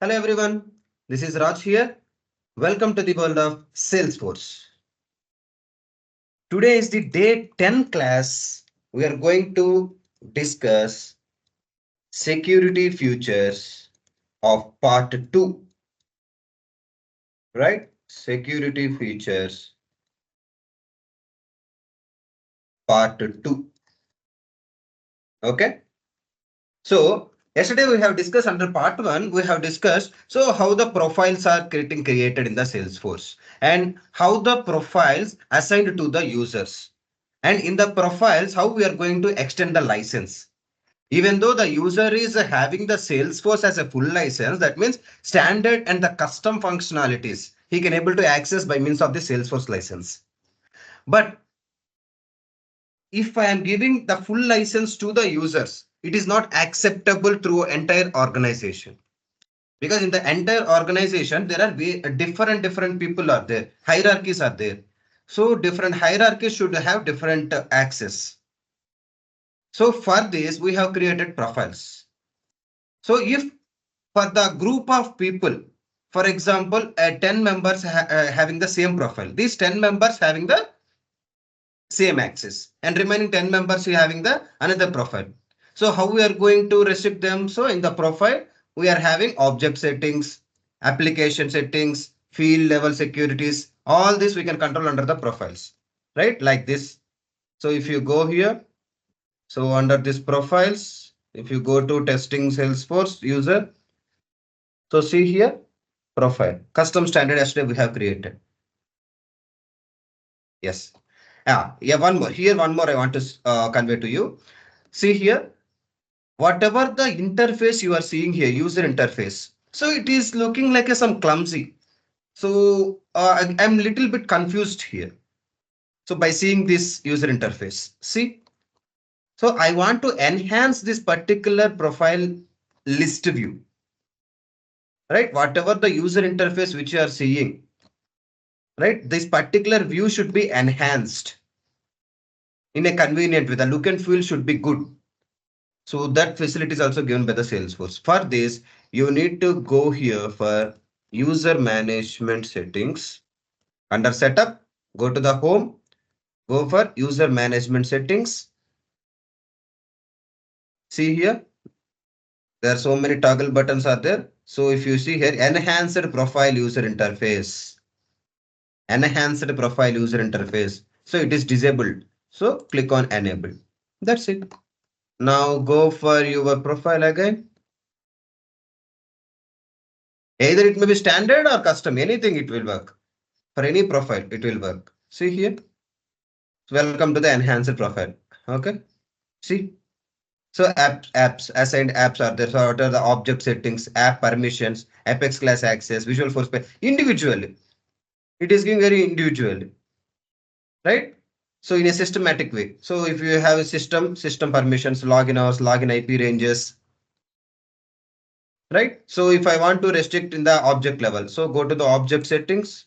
Hello everyone, this is Raj here. Welcome to the world of Salesforce. Today is the day 10 class. We are going to discuss security features of part 2, right? Security features part 2. Okay. So yesterday we have discussed under part 1, we have discussed how the profiles are getting created in the Salesforce and how the profiles assigned to the users. And in the profiles, how we are going to extend the license. Even though the user is having the Salesforce as a full license, that means standard and the custom functionalities he can able to access by means of the Salesforce license. But if I am giving the full license to the users, it is not acceptable through entire organization. Because in the entire organization, there are different people are there, hierarchies are there. So different hierarchies should have different access. So for this, we have created profiles. So if for the group of people, for example, 10 members having the same profile, these 10 members having the same access and remaining 10 members having the another profile. So how we are going to restrict them? So in the profile, we are having object settings, application settings, field level securities, all this we can control under the profiles, right? Like this. So if you go here, so under this profiles, if you go to testing Salesforce user, so see here, profile, custom standard yesterday we have created. Yes. Yeah, one more. Here, one more I want to convey to you. See here, whatever the interface you are seeing here, user interface. So it is looking like some clumsy. So I'm little bit confused here. So by seeing this user interface, see, so I want to enhance this particular profile list view, right? Whatever the user interface which you are seeing, right? This particular view should be enhanced in a convenient way. The look and feel should be good. So that facility is also given by the Salesforce. For this, you need to go here for user management settings. Under setup, go to the home, go for user management settings. See here, there are so many toggle buttons are there. So if you see here, enhanced profile user interface. Enhanced profile user interface. So it is disabled. So click on enable. That's it. Now go for your profile again. Either it may be standard or custom, anything it will work. For any profile, it will work. See here. Welcome to the enhanced profile. Okay. See. So apps, assigned apps are there. So what are the object settings, app permissions, Apex class access, Visual Force individually. It is giving very individually, right? So in a systematic way. So if you have a system permissions, login hours, login IP ranges, right? So if I want to restrict in the object level, so go to the object settings.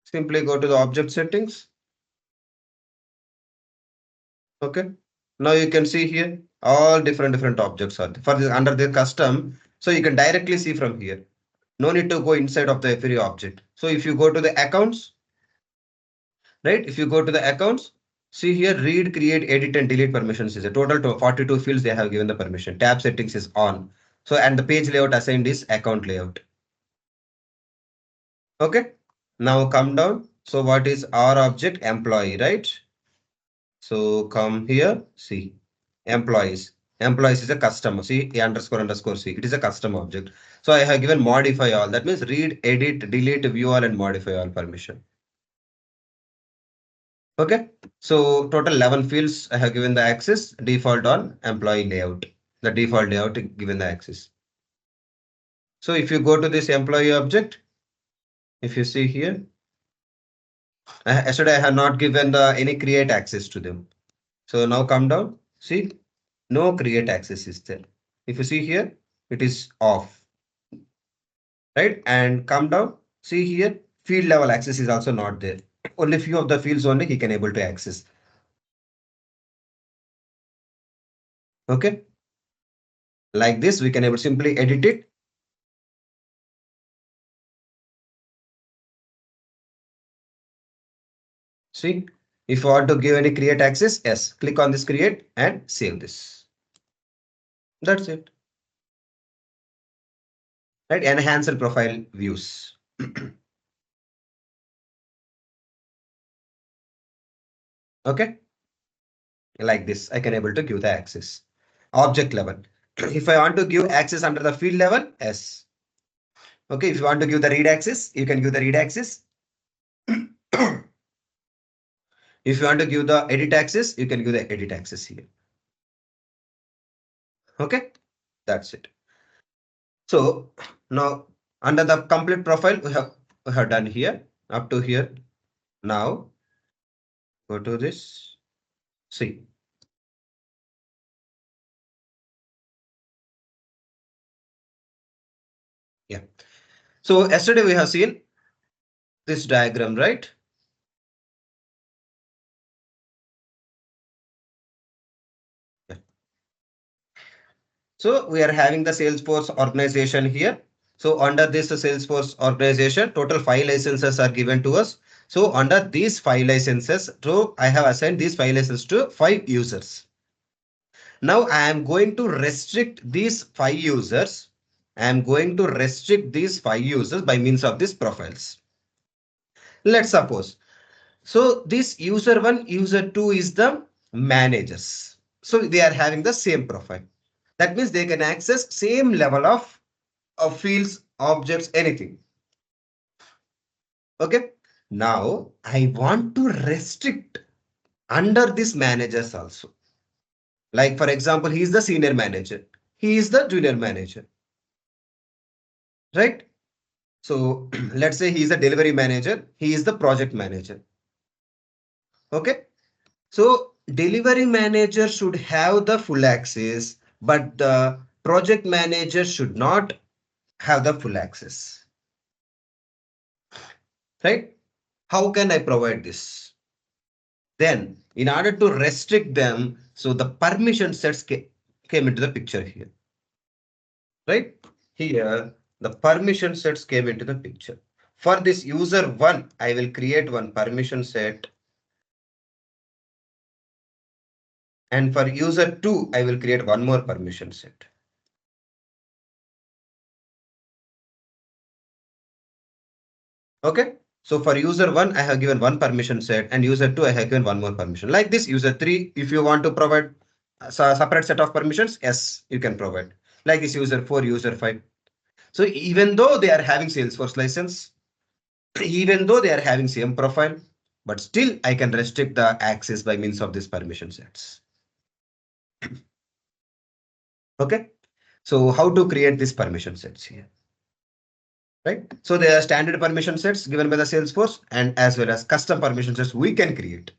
Simply go to the object settings. Okay. Now you can see here all different objects are there. For this under the custom. So you can directly see from here. No need to go inside of the every object. So if you go to the accounts, right? If you go to the accounts, see here read, create, edit, and delete permissions is a total to 42 fields they have given the permission. Tab settings is on. So and the page layout assigned is account layout. Okay. Now come down. So what is our object? Employee, right? So come here, see, employees. Employees is a customer. See, A underscore C. It is a custom object. So I have given modify all. That means read, edit, delete, view all, and modify all permission. Okay. So total 11 fields I have given the access. Default on employee layout. The default layout given the access. So if you go to this employee object, if you see here, yesterday I have not given the any create access to them. So now come down. See, no create access is there. If you see here, it is off, right? And come down, see here, field level access is also not there. Only few of the fields only he can able to access. Okay. Like this, we can able simply edit it. See, if you want to give any create access, yes, click on this create and save this. That's it. Right? Enhance and profile views. Okay. Like this, I can able to give the access. Object level. If I want to give access under the field level, yes. Okay. If you want to give the read access, you can give the read access. If you want to give the edit access, you can give the edit access here. Okay. That's it. So now under the complete profile, we have done here up to here. Now go to this. See. Yeah. So yesterday we have seen this diagram, right? Yeah. So we are having the Salesforce organization here. So under this Salesforce organization, total 5 licenses are given to us. So under these 5 licenses, so I have assigned these 5 licenses to 5 users. Now I am going to restrict these 5 users. I am going to restrict these 5 users by means of these profiles. Let's suppose. So this user 1, user 2 is the managers. So they are having the same profile. That means they can access same level of fields, objects, anything. Okay. Now I want to restrict under these managers also. Like for example, he is the senior manager. He is the junior manager. Right? So let's say he is the delivery manager. He is the project manager. Okay. So delivery manager should have the full access, but the project manager should not have the full access. Right? How can I provide this? Then in order to restrict them, so the permission sets came into the picture here. Right? Here, the permission sets came into the picture. For this user 1, I will create one permission set. And for user 2, I will create one more permission set. Okay. So for user 1, I have given one permission set, and user 2, I have given one more permission. Like this, user 3, if you want to provide a separate set of permissions, yes, you can provide. Like this user 4, user 5. So even though they are having Salesforce license, even though they are having same profile, but still I can restrict the access by means of these permission sets. Okay. So how to create these permission sets here? Right. So there are standard permission sets given by the Salesforce and as well as custom permission sets we can create.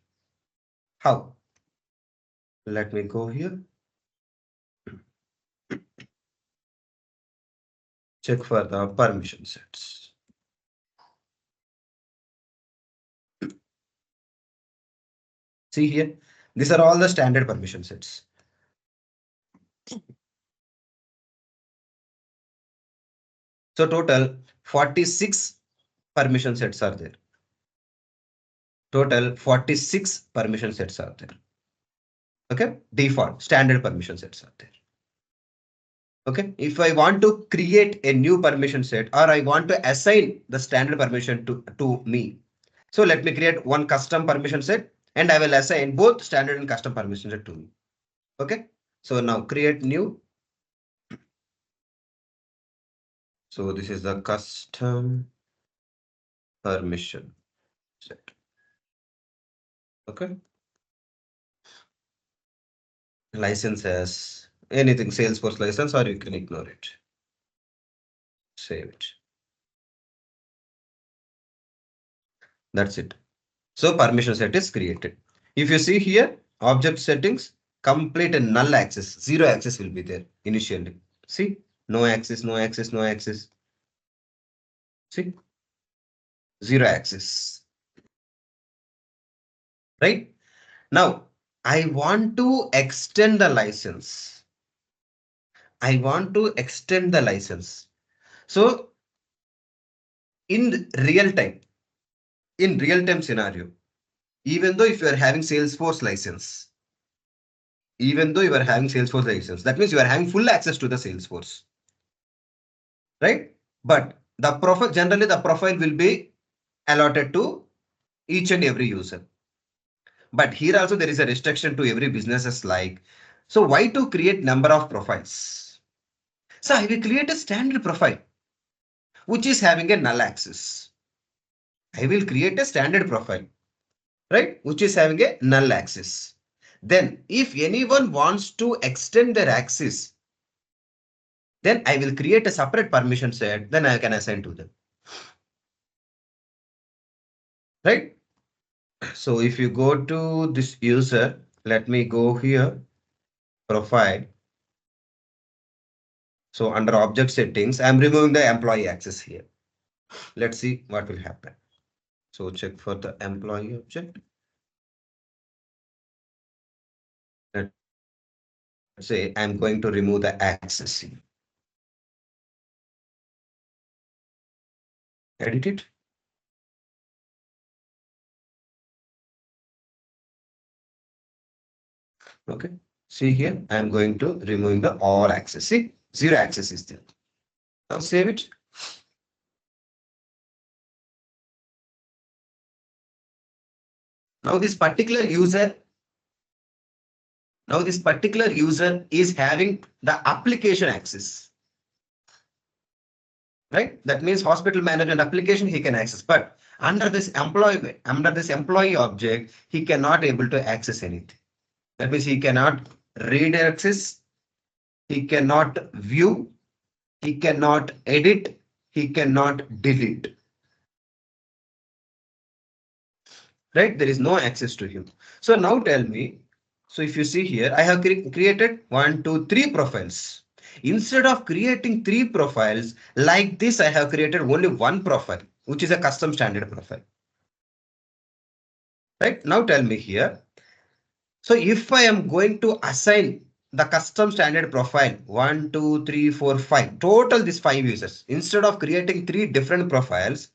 How? Let me go here. Check for the permission sets. See here, these are all the standard permission sets. So total 46 permission sets are there. Total 46 permission sets are there. Okay, default standard permission sets are there. Okay, if I want to create a new permission set or I want to assign the standard permission to me. So let me create one custom permission set and I will assign both standard and custom permission set to me. Okay, so now create new. So this is the custom permission set. Okay. License as anything Salesforce license or you can ignore it. Save it. That's it. So permission set is created. If you see here, object settings, complete and null access, zero access will be there initially. See, no access, no access, no access. See, zero access. Right? Now, I want to extend the license. I want to extend the license. So in real time scenario, even though if you are having Salesforce license, that means you are having full access to the Salesforce, right? But the profile, generally the profile will be allotted to each and every user. But here also there is a restriction to every businesses like. So why to create number of profiles? So I will create a standard profile which is having a null access. I will create a standard profile, right? Which is having a null access. Then if anyone wants to extend their access, then I will create a separate permission set, then I can assign to them, right? So if you go to this user, let me go here, profile. So under object settings, I'm removing the employee access here. Let's see what will happen. So check for the employee object. Let's say I'm going to remove the access here. Edit it. Okay. See here, I'm going to remove the all access. See, zero access is there. Now save it. Now this particular user, is having the application access, right? That means hospital management application he can access, but under this employee object, he cannot able to access anything. That means he cannot read access, he cannot view, he cannot edit, he cannot delete, right? There is no access to him. So now tell me, so if you see here, I have created 1, 2, 3 profiles. Instead of creating 3 profiles like this, I have created only one profile, which is a custom standard profile. Right now, tell me here. So if I am going to assign the custom standard profile 1, 2, 3, 4, 5, total these 5 users, instead of creating 3 different profiles,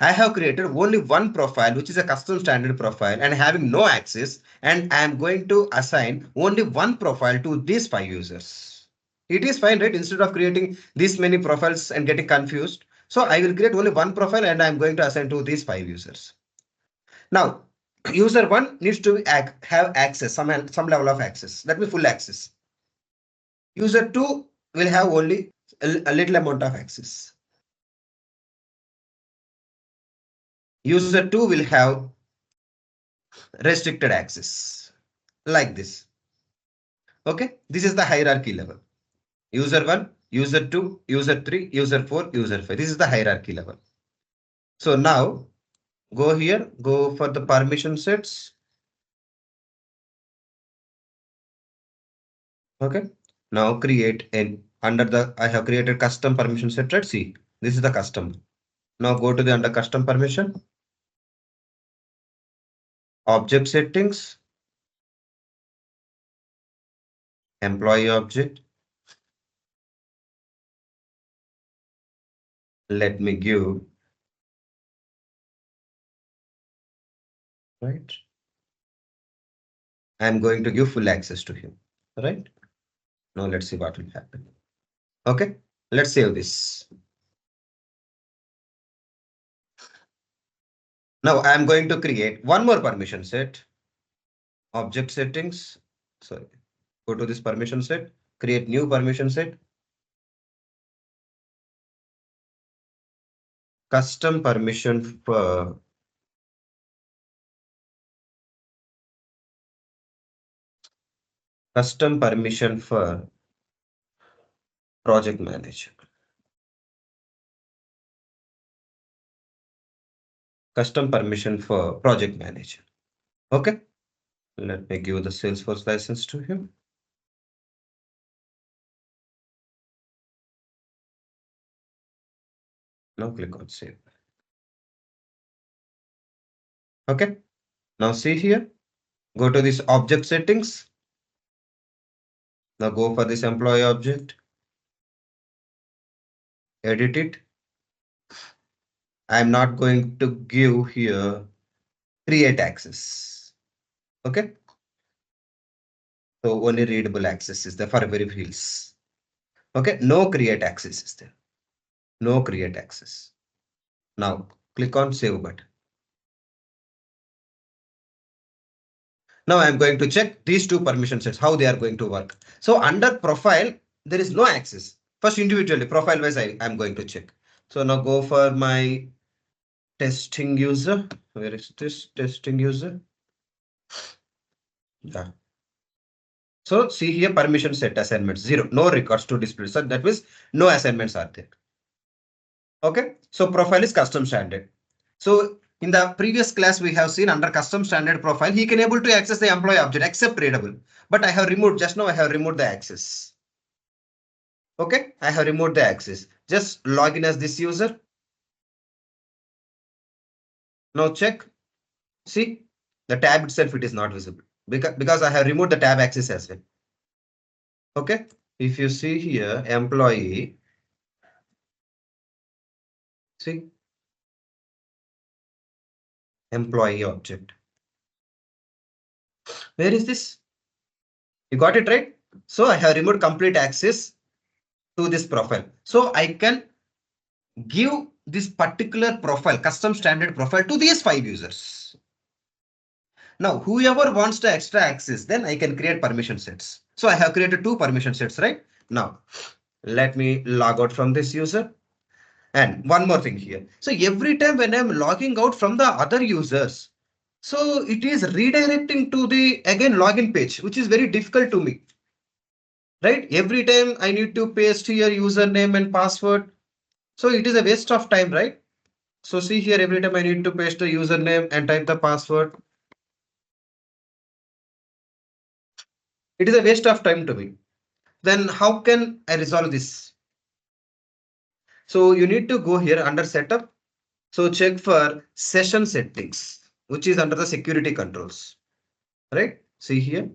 I have created only one profile, which is a custom standard profile and having no access. And I am going to assign only one profile to these 5 users. It is fine, right? Instead of creating this many profiles and getting confused. So I will create only one profile and I am going to assign to these 5 users. Now, user 1 needs to have access, some level of access. That means full access. User 2 will have only a little amount of access. User 2 will have restricted access like this. Okay, this is the hierarchy level. User 1, user 2, user 3, user 4, user 5. This is the hierarchy level. So now go here, go for the permission sets. Okay, now create an under the I have created custom permission set. Let's see, this is the custom. Now go to the under custom permission, object settings, employee object. Let me give, right. I'm going to give full access to him, right? Now let's see what will happen. Okay, let's save this. Now I'm going to create one more permission set, object settings. Sorry, go to this permission set, create new permission set, custom permission for project manager. Custom permission for project manager. Okay, let me give the Salesforce license to him. Now click on save. Okay, now see here, go to this object settings, Now go for this employee object, edit it. I'm not going to give here create access. Okay. So only readable access is there for every fields. Okay. No create access is there. No create access. Now click on save button. Now I'm going to check these two permission sets, how they are going to work. So under profile, there is no access. First individually, profile wise, I'm going to check. So now go for my testing user. Where is this testing user? Yeah. So see here permission set assignments 0, no records to display. So that means no assignments are there. Okay. So profile is custom standard. So in the previous class, we have seen under custom standard profile, he can able to access the employee object except readable. But I have removed just now, I have removed the access. Okay. I have removed the access. Just log in as this user. Now check. See the tab itself, it is not visible because I have removed the tab access as well. Okay. If you see here employee, see employee object. Where is this? You got it right. So I have removed complete access to this profile. So I can give this particular profile, custom standard profile to these 5 users. Now, whoever wants the extra access, then I can create permission sets. So I have created 2 permission sets, right? Now, let me log out from this user. And one more thing here. So every time when I'm logging out from the other users, so it is redirecting to the again login page, which is very difficult to me. Right? Every time I need to paste here username and password. So it is a waste of time, right? So see here, every time I need to paste the username and type the password. It is a waste of time to me. Then how can I resolve this? So you need to go here under setup. So check for session settings, which is under the security controls, right? See here.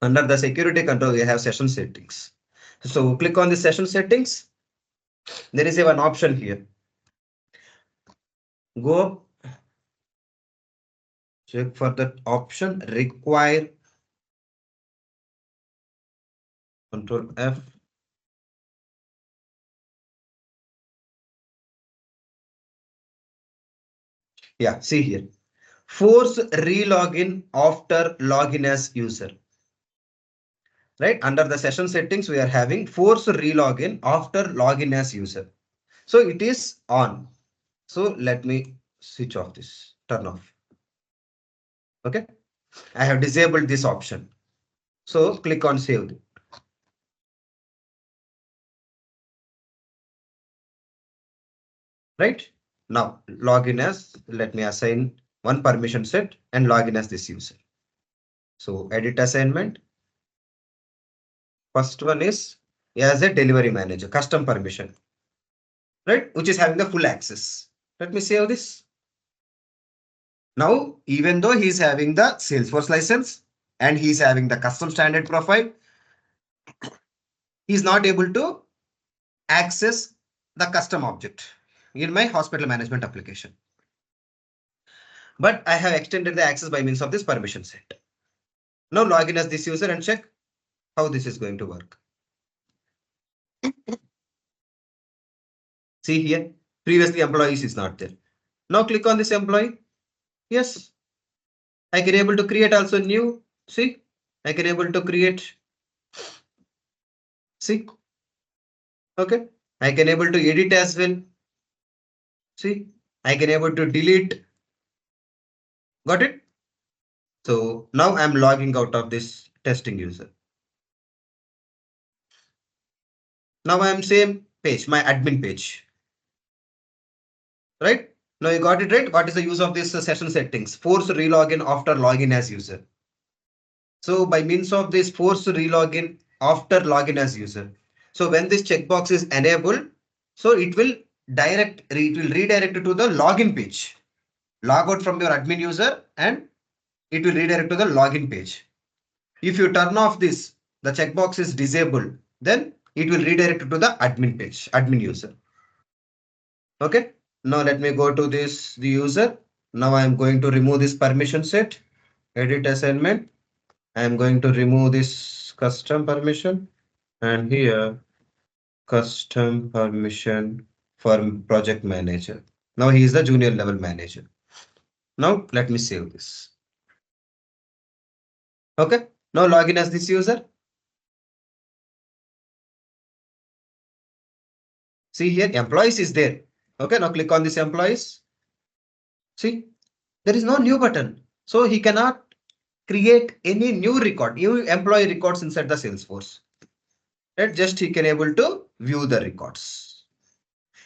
Under the security control, we have session settings. So click on the session settings. There is one option here. Go check for that option require Control F. Yeah, see here. Force relogin after login as user. Right under the session settings, we are having force relogin after login as user. So it is on. So let me switch off this, turn off. Okay. I have disabled this option. So click on save. Right now, login as, let me assign one permission set and login as this user. So edit assignment. First one is as a delivery manager, custom permission, right? Which is having the full access. Let me save this. Now, even though he's having the Salesforce license and he's having the custom standard profile, he's not able to access the custom object in my hospital management application. But I have extended the access by means of this permission set. Now log in as this user and check how this is going to work. See here, previously employees is not there. Now click on this employee. Yes, I can able to create also new. See, I can able to create. See, okay, I can able to edit as well. See, I can able to delete. Got it? So now I'm logging out of this testing user. Now I'm same page, my admin page. Right? Now you got it right. What is the use of this session settings? Force relogin after login as user. So by means of this force relogin after login as user. So when this checkbox is enabled, so it will redirect to the login page. Log out from your admin user and it will redirect to the login page. If you turn off this, the checkbox is disabled, then it will redirect to the admin page, admin user. Okay. Now let me go to this, the user. Now I am going to remove this permission set, edit assignment. I am going to remove this custom permission, and here custom permission for project manager. Now he is the junior level manager. Now let me save this. Okay. Now log in as this user. See here, employees is there. Okay. Now click on this employees. See, there is no new button. So he cannot create any new record, new employee records inside the Salesforce. Right? Just he can able to view the records.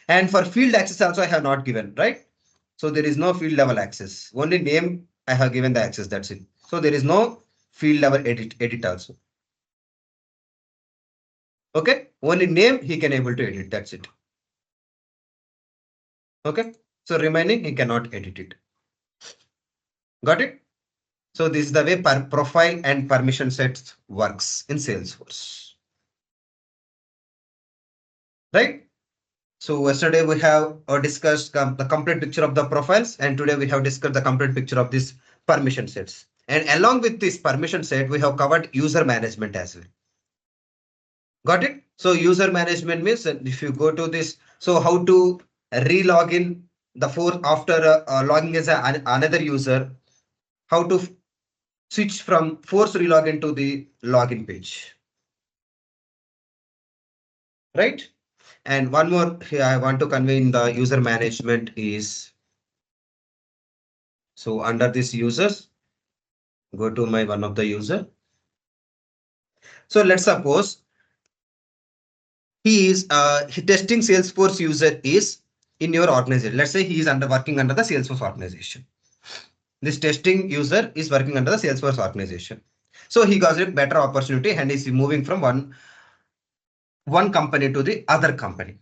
And for field access also I have not given, right? So there is no field level access. Only name I have given the access. That's it. So there is no field level edit also. Okay. Only name he can able to edit. That's it. Okay. So remaining he cannot edit it. Got it? So this is the way profile and permission sets works in Salesforce. Right? So yesterday we have discussed the complete picture of the profiles, and today we have discussed the complete picture of this permission sets. And along with this permission set, we have covered user management as well. Got it? So user management means if you go to this, so how to re-log in the after logging as another user, how to switch from force relogin to the login page. Right? And one more here I want to convey in the user management is, so under this users, go to my one of the user. So let's suppose he is testing Salesforce user is in your organization. Let's say he is working under the Salesforce organization. This testing user is working under the Salesforce organization. So he got a better opportunity and is moving from one company to the other company.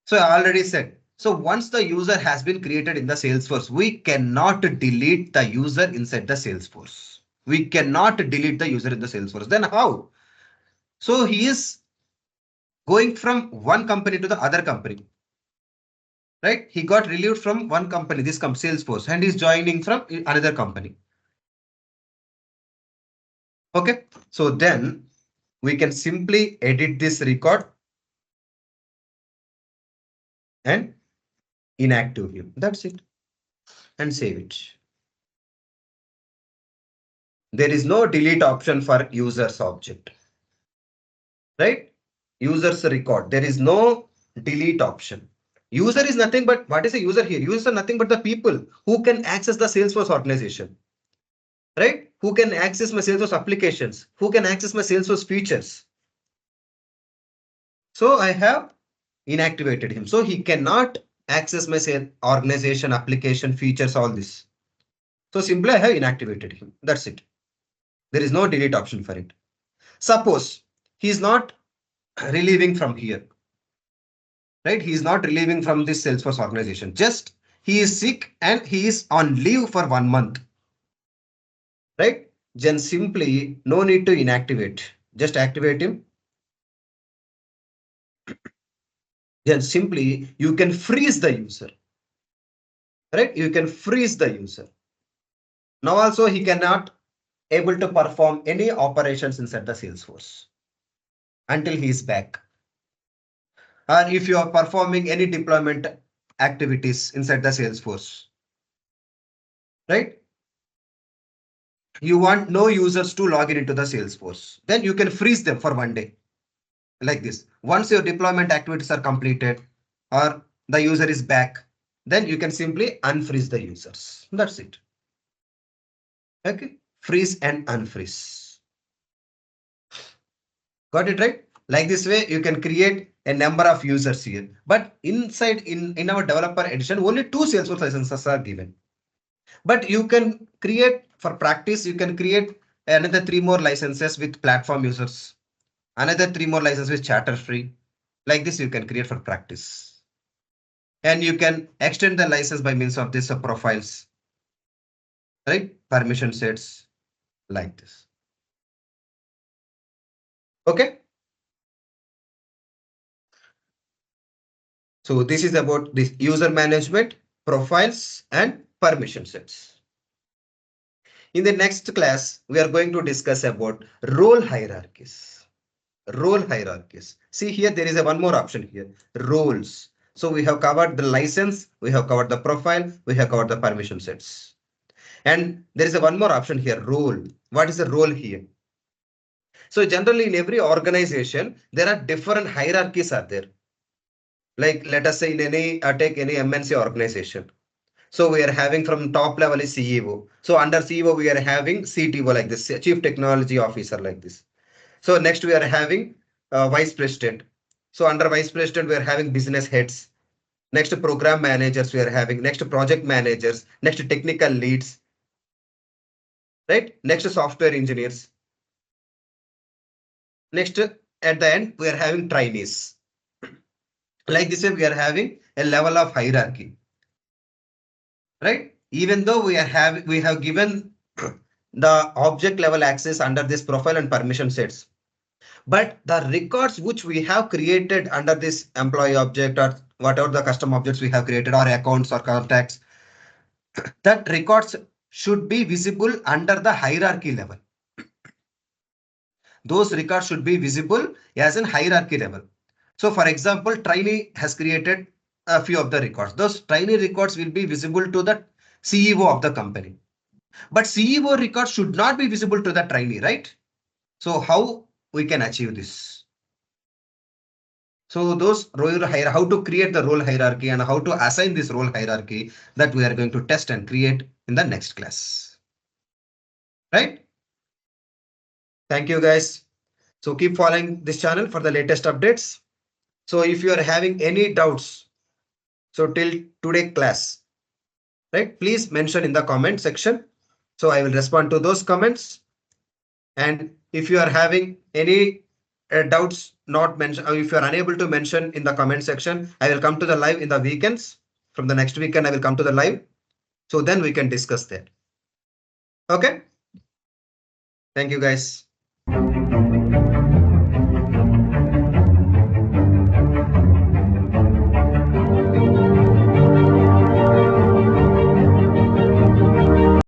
So I already said, so once the user has been created in the Salesforce, we cannot delete the user inside the Salesforce. We cannot delete the user in the Salesforce. Then how? So he is going from one company to the other company. Right? He got relieved from one company, this Salesforce, and he's joining from another company. Okay. So then we can simply edit this record and inactive him. That's it. And save it. There is no delete option for users object. Right? Users record. There is no delete option. User is nothing but, what is a user here? User is nothing but the people who can access the Salesforce organization. Right? Who can access my Salesforce applications? Who can access my Salesforce features? So I have inactivated him. So he cannot access my organization, application, features, all this. So simply I have inactivated him. That's it. There is no delete option for it. Suppose he is not relieving from here. Right? He is not relieving from this Salesforce organization. Just he is sick and he is on leave for 1 month. Right? Then simply no need to inactivate. Just activate him. Then simply you can freeze the user. Right? You can freeze the user. Now also he cannot able to perform any operations inside the Salesforce until he is back. Or if you are performing any deployment activities inside the Salesforce, right? You want no users to log in into the Salesforce. Then you can freeze them for 1 day like this. Once your deployment activities are completed or the user is back, then you can simply unfreeze the users. That's it. Okay. Freeze and unfreeze. Got it right? Like this way, you can create a number of users here. But inside in our developer edition, only 2 Salesforce licenses are given. But you can create for practice, you can create another 3 more licenses with platform users, another 3 more licenses with chatter free. Like this, you can create for practice. And you can extend the license by means of this profiles, right? Permission sets like this. Okay. So this is about this user management, profiles, and permission sets. In the next class, we are going to discuss about role hierarchies. Role hierarchies. See here, there is a one more option here, roles. So we have covered the license, we have covered the profile, we have covered the permission sets. And there is a one more option here, role. What is the role here? So generally in every organization, there are different hierarchies are there. Like let us say in any, take any MNC organization. So we are having from top level is CEO. So under CEO, we are having CTO like this, Chief Technology Officer like this. So next we are having Vice President. So under Vice President, we are having business heads. Next program managers we are having. Next project managers. Next technical leads. Right? Next software engineers. Next at the end, we are having trainees. Like this way, we are having a level of hierarchy. Right? Even though we have given the object level access under this profile and permission sets. But the records which we have created under this employee object or whatever the custom objects we have created or accounts or contacts, that records should be visible under the hierarchy level. Those records should be visible as in hierarchy level. So for example, trainee has created a few of the records. Those trainee records will be visible to the CEO of the company. But CEO records should not be visible to the trainee, right? So how we can achieve this? So those role how to create the role hierarchy and how to assign this role hierarchy that we are going to test and create in the next class. Right? Thank you guys. So keep following this channel for the latest updates. So if you are having any doubts, so till today class, right? Please mention in the comment section. So I will respond to those comments. And if you are having any doubts not mentioned, or if you are unable to mention in the comment section, I will come to the live in the weekends. From the next weekend, I will come to the live. So then we can discuss that. Okay. Thank you guys.